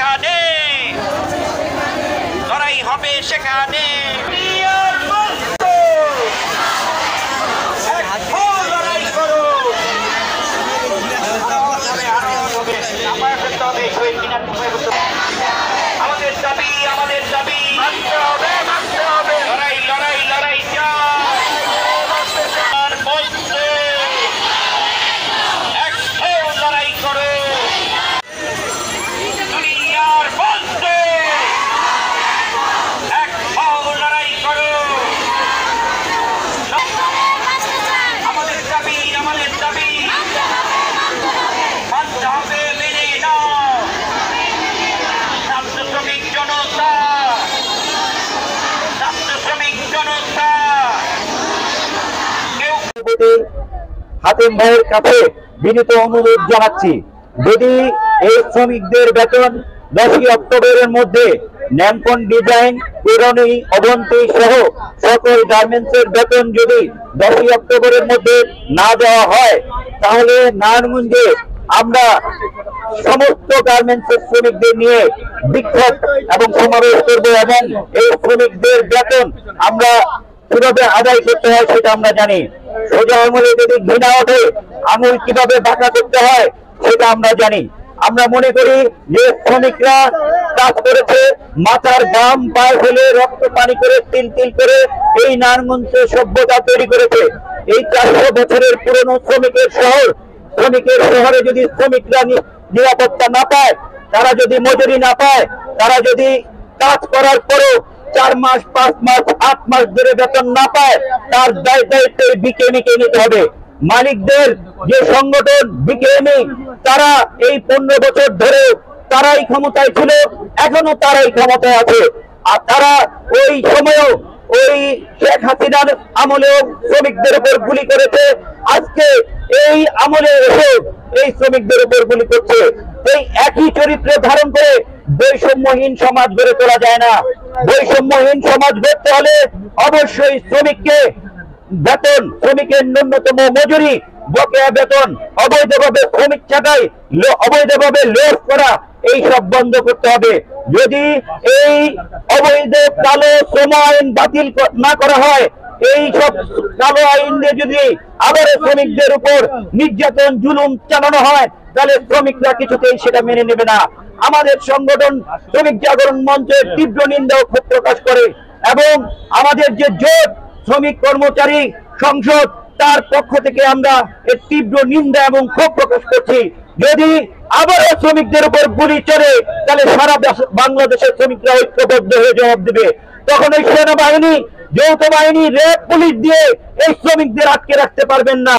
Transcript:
সেখানে, লড়াই হবে সেখানে। আমাদের দাবি, আমাদের দাবি মানতে হবে, মানতে হবে। লড়াই লড়াই লড়াই লড়াই করো। দুনিয়ার বলতে এক লড়াই করো। আমাদের দাবি, আমাদের দাবি মানতে হবে, মেনে নাও। ছাত্র শ্রমিক জনতা, ছাত্র শ্রমিক জনতা হাতেম ভাইয়ের কাছে বিনীত অনুরোধ জানাচ্ছি, যদি এই শ্রমিকদের বেতন 10ই অক্টোবরের মধ্যে ন্যামকন ডিজাইন, পুরনি, অবন্তী সহ সকল গার্মেন্টসের বেতন যদি 10ই অক্টোবরের মধ্যে না দেওয়া হয়, তাহলে নারায়ণগঞ্জে আমরা সমস্ত গার্মেন্টসের শ্রমিকদের নিয়ে বিক্ষোভ এবং সমাবেশ করব এবং এই শ্রমিকদের বেতন আমরা কিভাবে আদায় করতে হয় সেটা আমরা জানি। সোজা আঙুলে যদি ঘৃণা ওঠে, আঙুল কিভাবে বাঁকা করতে হয় সেটা আমরা জানি। আমরা মনে করি যে শ্রমিকরা কাজ করেছে, মাথার ঘাম পায়ে ফেলে রক্ত পানি করে তিল তিল করে এই নারায়ণগঞ্জে সভ্যতা তৈরি করেছে। এই 400 বছরের পুরনো শ্রমিকের শহর, শ্রমিকের শহরে যদি শ্রমিকরা নিরাপত্তা না পায়, তারা যদি মজুরি না পায়, তারা যদি কাজ করার পরও 4 মাস, 5 মাস, 8 মাস ধরে বেতন না পায়, তার দায়িত্ব বিকেএমইকে নিতে হবে। মালিকদের যে সংগঠন বিকেএমই, তারা এই 15 বছর ধরে তারাই ক্ষমতায় ছিল, এখনো তারাই ক্ষমতায় আছে। আর তারা ওই সময়ও ওই শেখ হাসিনার আমলেও শ্রমিকদের উপর গুলি করেছে, আজকে এই আমলে এসে এই শ্রমিকদের উপর গুলি করছে। এই একই চরিত্র ধারণ করে বৈষম্যহীন সমাজ গড়ে তোলা যায় না। বৈষম্যহীন সমাজ গড়তে হলে অবশ্যই শ্রমিককে বেতন, শ্রমিকের ন্যূনতম মজুরি, বকেয়া বেতন, অবৈধভাবে শ্রমিক ছাঁটাই, অবৈধভাবে লোড করা, এই সব বন্ধ করতে হবে। যদি এই অবৈধ কালো শ্রম আইন বাতিল না করা হয়, এই সব কালো আইন দিয়ে যদি আবার শ্রমিকদের উপর নির্যাতন জুলুম চালানো হয়, তাহলে শ্রমিকরা কিছুতেই সেটা মেনে নেবে না। আমাদের সংগঠন শ্রমিক জাগরণ মঞ্চের তীব্র নিন্দা ও ক্ষোভ প্রকাশ করে এবং আমাদের যে জোট শ্রমিক কর্মচারী সংসদ, তার পক্ষ থেকে আমরা এর তীব্র নিন্দা এবং ক্ষোভ প্রকাশ করছি। যদি আবারও শ্রমিকদের উপর গুলি চলে, তাহলে সারা বাংলাদেশের শ্রমিকরা ঐক্যবদ্ধ হয়ে জবাব দেবে। তখন এই সেনাবাহিনী, যৌথ বাহিনী, র্যাব, পুলিশ দিয়ে এই শ্রমিকদের আটকে রাখতে পারবেন না।